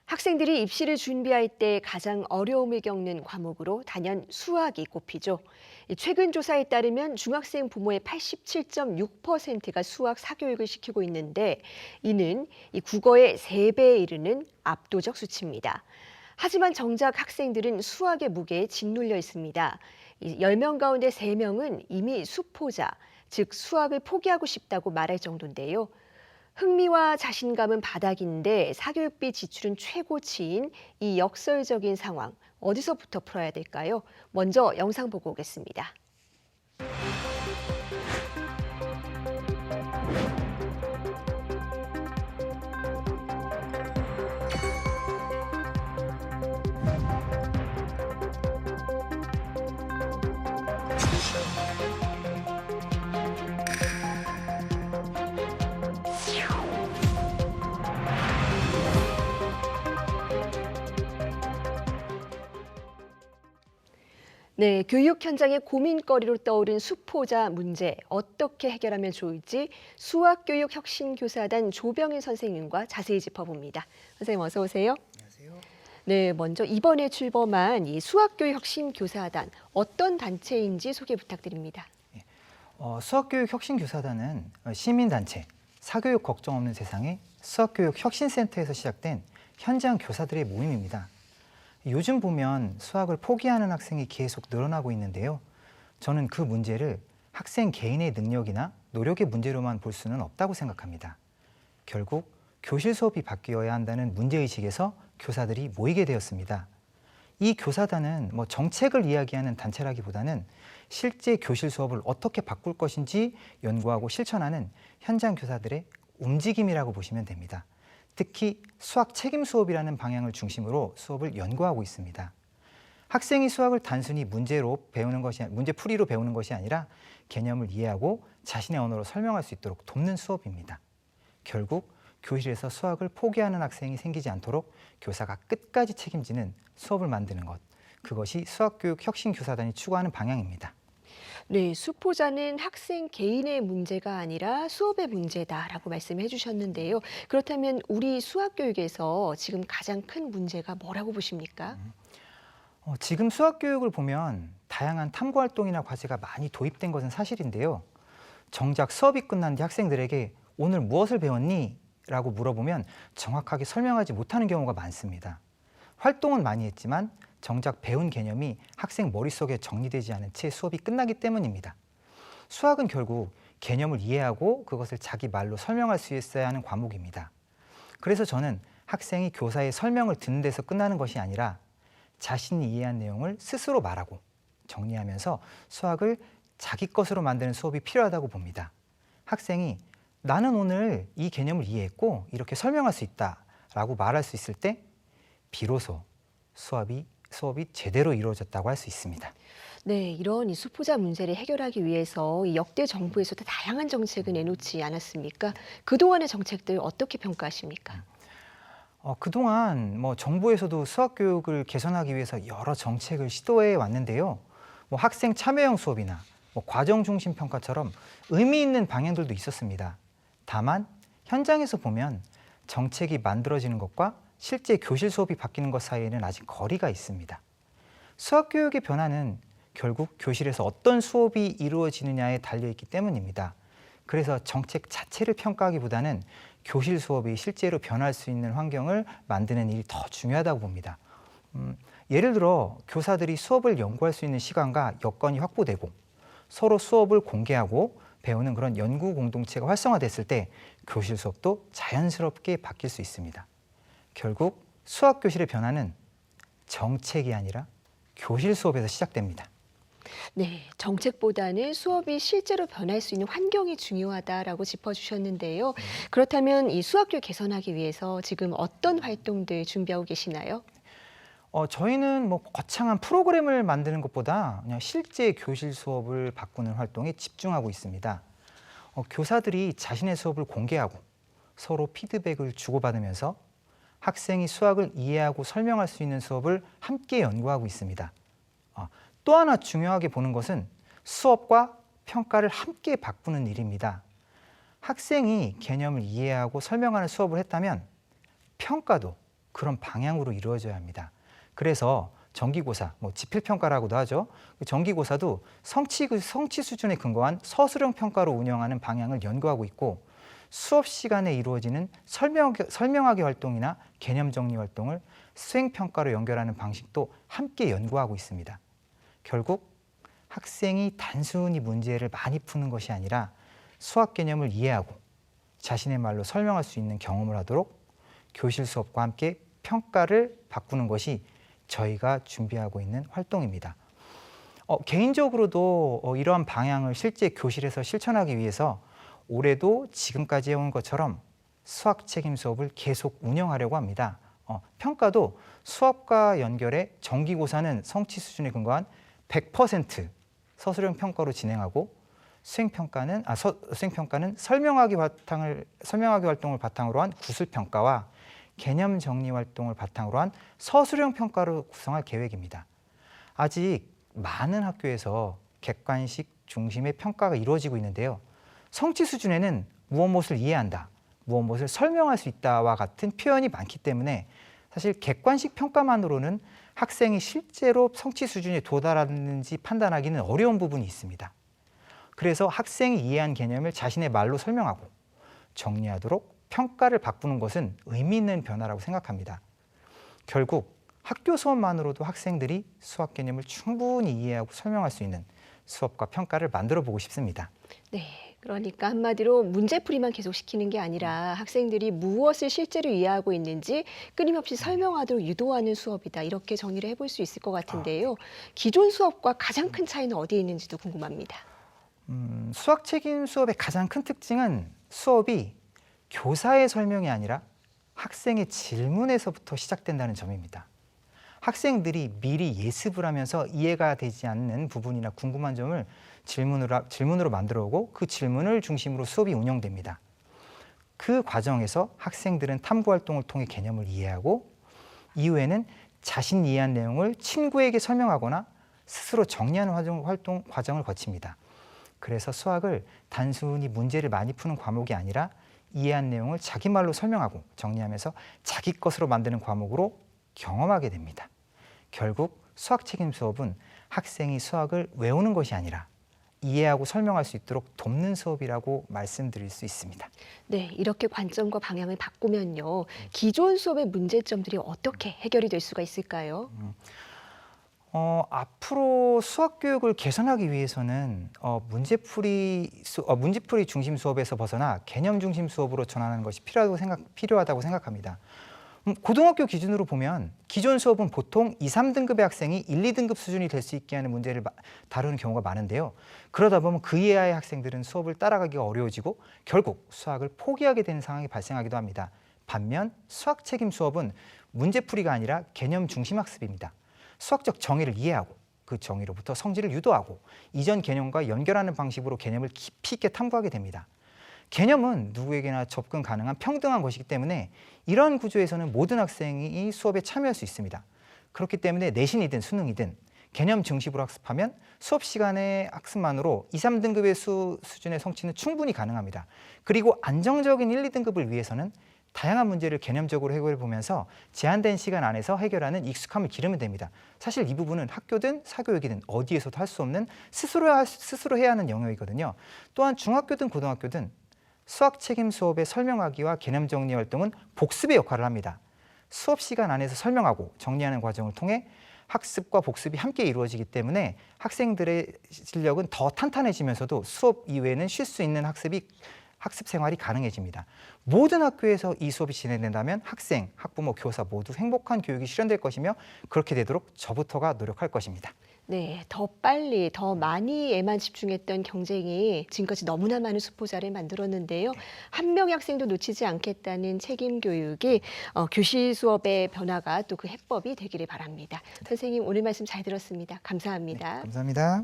학생들이 입시를 준비할 때 가장 어려움을 겪는 과목으로 단연 수학이 꼽히죠. 최근 조사에 따르면 중학생 부모의 87.6%가 수학 사교육을 시키고 있는데 이는 국어의 3배에 이르는 압도적 수치입니다. 하지만 정작 학생들은 수학의 무게에 짓눌려 있습니다. 10명 가운데 3명은 이미 수포자, 즉 수학을 포기하고 싶다고 말할 정도인데요. 흥미와 자신감은 바닥인데 사교육비 지출은 최고치인 이 역설적인 상황, 어디서부터 풀어야 될까요? 먼저 영상 보고 오겠습니다. 네, 교육 현장의 고민거리로 떠오른 수포자 문제, 어떻게 해결하면 좋을지 수학교육 혁신교사단 조병인 선생님과 자세히 짚어봅니다. 선생님 어서 오세요. 안녕하세요. 네, 먼저 이번에 출범한 이 수학교육 혁신교사단, 어떤 단체인지 소개 부탁드립니다. 수학교육 혁신교사단은 시민단체, 사교육 걱정 없는 세상의 수학교육 혁신센터에서 시작된 현장 교사들의 모임입니다. 요즘 보면 수학을 포기하는 학생이 계속 늘어나고 있는데요. 저는 그 문제를 학생 개인의 능력이나 노력의 문제로만 볼 수는 없다고 생각합니다. 결국 교실 수업이 바뀌어야 한다는 문제의식에서 교사들이 모이게 되었습니다. 이 교사단은 정책을 이야기하는 단체라기보다는 실제 교실 수업을 어떻게 바꿀 것인지 연구하고 실천하는 현장 교사들의 움직임이라고 보시면 됩니다. 특히 수학 책임 수업이라는 방향을 중심으로 수업을 연구하고 있습니다. 학생이 수학을 단순히 문제풀이로 배우는 것이 아니라 개념을 이해하고 자신의 언어로 설명할 수 있도록 돕는 수업입니다. 결국 교실에서 수학을 포기하는 학생이 생기지 않도록 교사가 끝까지 책임지는 수업을 만드는 것, 그것이 수학교육 혁신교사단이 추구하는 방향입니다. 네, 수포자는 학생 개인의 문제가 아니라 수업의 문제다라고 말씀해 주셨는데요. 그렇다면 우리 수학교육에서 지금 가장 큰 문제가 뭐라고 보십니까? 지금 수학교육을 보면 다양한 탐구활동이나 과제가 많이 도입된 것은 사실인데요. 정작 수업이 끝난 뒤 학생들에게 오늘 무엇을 배웠니? 라고 물어보면 정확하게 설명하지 못하는 경우가 많습니다. 활동은 많이 했지만 정작 배운 개념이 학생 머릿속에 정리되지 않은 채 수업이 끝나기 때문입니다. 수학은 결국 개념을 이해하고 그것을 자기 말로 설명할 수 있어야 하는 과목입니다. 그래서 저는 학생이 교사의 설명을 듣는 데서 끝나는 것이 아니라 자신이 이해한 내용을 스스로 말하고 정리하면서 수학을 자기 것으로 만드는 수업이 필요하다고 봅니다. 학생이 나는 오늘 이 개념을 이해했고 이렇게 설명할 수 있다라고 말할 수 있을 때 비로소 수업이 제대로 이루어졌다고 할 수 있습니다. 네, 이런 이 수포자 문제를 해결하기 위해서 이 역대 정부에서도 다양한 정책을 내놓지 않았습니까? 그동안의 정책들 어떻게 평가하십니까? 그동안 정부에서도 수학 교육을 개선하기 위해서 여러 정책을 시도해 왔는데요. 학생 참여형 수업이나 과정 중심 평가처럼 의미 있는 방향들도 있었습니다. 다만 현장에서 보면 정책이 만들어지는 것과 실제 교실 수업이 바뀌는 것 사이에는 아직 거리가 있습니다. 수학 교육의 변화는 결국 교실에서 어떤 수업이 이루어지느냐에 달려있기 때문입니다. 그래서 정책 자체를 평가하기보다는 교실 수업이 실제로 변할 수 있는 환경을 만드는 일이 더 중요하다고 봅니다. 예를 들어 교사들이 수업을 연구할 수 있는 시간과 여건이 확보되고 서로 수업을 공개하고 배우는 그런 연구 공동체가 활성화됐을 때 교실 수업도 자연스럽게 바뀔 수 있습니다. 결국 수학 교실의 변화는 정책이 아니라 교실 수업에서 시작됩니다. 네, 정책보다는 수업이 실제로 변할 수 있는 환경이 중요하다라고 짚어주셨는데요. 그렇다면 이 수학교육 개선하기 위해서 지금 어떤 활동들 준비하고 계시나요? 저희는 거창한 프로그램을 만드는 것보다 그냥 실제 교실 수업을 바꾸는 활동에 집중하고 있습니다. 교사들이 자신의 수업을 공개하고 서로 피드백을 주고받으면서 학생이 수학을 이해하고 설명할 수 있는 수업을 함께 연구하고 있습니다. 또 하나 중요하게 보는 것은 수업과 평가를 함께 바꾸는 일입니다. 학생이 개념을 이해하고 설명하는 수업을 했다면 평가도 그런 방향으로 이루어져야 합니다. 그래서 정기고사, 지필평가라고도 하죠. 그 정기고사도 성취 수준에 근거한 서술형 평가로 운영하는 방향을 연구하고 있고 수업 시간에 이루어지는 설명하기 활동이나 개념 정리 활동을 수행평가로 연결하는 방식도 함께 연구하고 있습니다. 결국 학생이 단순히 문제를 많이 푸는 것이 아니라 수학 개념을 이해하고 자신의 말로 설명할 수 있는 경험을 하도록 교실 수업과 함께 평가를 바꾸는 것이 저희가 준비하고 있는 활동입니다. 개인적으로도 이러한 방향을 실제 교실에서 실천하기 위해서 올해도 지금까지 해온 것처럼 수학 책임 수업을 계속 운영하려고 합니다. 평가도 수업과 연결해 정기고사는 성취 수준에 근거한 100% 서술형 평가로 진행하고 수행평가는 설명하기 활동을 바탕으로 한 구술평가와 개념 정리 활동을 바탕으로 한 서술형 평가로 구성할 계획입니다. 아직 많은 학교에서 객관식 중심의 평가가 이루어지고 있는데요. 성취 수준에는 무엇을 이해한다, 무엇을 설명할 수 있다와 같은 표현이 많기 때문에 사실 객관식 평가만으로는 학생이 실제로 성취 수준에 도달하는지 판단하기는 어려운 부분이 있습니다. 그래서 학생이 이해한 개념을 자신의 말로 설명하고 정리하도록 평가를 바꾸는 것은 의미 있는 변화라고 생각합니다. 결국 학교 수업만으로도 학생들이 수학 개념을 충분히 이해하고 설명할 수 있는 수업과 평가를 만들어 보고 싶습니다. 네, 그러니까 한마디로 문제풀이만 계속 시키는 게 아니라 학생들이 무엇을 실제로 이해하고 있는지 끊임없이 설명하도록 유도하는 수업이다. 이렇게 정리를 해볼 수 있을 것 같은데요. 기존 수업과 가장 큰 차이는 어디에 있는지도 궁금합니다. 수학 책임 수업의 가장 큰 특징은 수업이 교사의 설명이 아니라 학생의 질문에서부터 시작된다는 점입니다. 학생들이 미리 예습을 하면서 이해가 되지 않는 부분이나 궁금한 점을 질문으로 만들어 오고 그 질문을 중심으로 수업이 운영됩니다. 그 과정에서 학생들은 탐구 활동을 통해 개념을 이해하고 이후에는 자신 이해한 내용을 친구에게 설명하거나 스스로 정리하는 과정을 거칩니다. 그래서 수학을 단순히 문제를 많이 푸는 과목이 아니라 이해한 내용을 자기 말로 설명하고 정리하면서 자기 것으로 만드는 과목으로 경험하게 됩니다. 결국 수학 책임 수업은 학생이 수학을 외우는 것이 아니라 이해하고 설명할 수 있도록 돕는 수업이라고 말씀드릴 수 있습니다. 네, 이렇게 관점과 방향을 바꾸면요. 기존 수업의 문제점들이 어떻게 해결이 될 수가 있을까요? 앞으로 수학 교육을 개선하기 위해서는 문제풀이 중심 수업에서 벗어나 개념 중심 수업으로 전환하는 것이 필요하다고 생각합니다. 고등학교 기준으로 보면 기존 수업은 보통 2, 3등급의 학생이 1, 2등급 수준이 될 수 있게 하는 문제를 다루는 경우가 많은데요. 그러다 보면 그 이하의 학생들은 수업을 따라가기가 어려워지고 결국 수학을 포기하게 되는 상황이 발생하기도 합니다. 반면 수학 책임 수업은 문제풀이가 아니라 개념 중심 학습입니다. 수학적 정의를 이해하고 그 정의로부터 성질을 유도하고 이전 개념과 연결하는 방식으로 개념을 깊이 있게 탐구하게 됩니다. 개념은 누구에게나 접근 가능한 평등한 것이기 때문에 이러한 구조에서는 모든 학생이 수업에 참여할 수 있습니다. 그렇기 때문에 내신이든 수능이든 개념 중심으로 학습하면 수업 시간의 학습만으로 2, 3등급의 수준의 성취는 충분히 가능합니다. 그리고 안정적인 1, 2등급을 위해서는 다양한 문제를 개념적으로 해결해 보면서 제한된 시간 안에서 해결하는 익숙함을 기르면 됩니다. 사실 이 부분은 학교든 사교육이든 어디에서도 할 수 없는 스스로 해야 하는 영역이거든요. 또한 중학교든 고등학교든 수학 책임 수업의 설명하기와 개념 정리 활동은 복습의 역할을 합니다. 수업 시간 안에서 설명하고 정리하는 과정을 통해 학습과 복습이 함께 이루어지기 때문에 학생들의 실력은 더 탄탄해지면서도 수업 이외에는 쉴 수 있는 학습 생활이 가능해집니다. 모든 학교에서 이 수업이 진행된다면 학생, 학부모, 교사 모두 행복한 교육이 실현될 것이며 그렇게 되도록 저부터가 노력할 것입니다. 네, 더 빨리, 더 많이에만 집중했던 경쟁이 지금까지 너무나 많은 수포자를 만들었는데요. 한 명의 학생도 놓치지 않겠다는 책임 교육이 교실 수업의 변화가 또 그 해법이 되기를 바랍니다. 선생님, 오늘 말씀 잘 들었습니다. 감사합니다. 네, 감사합니다.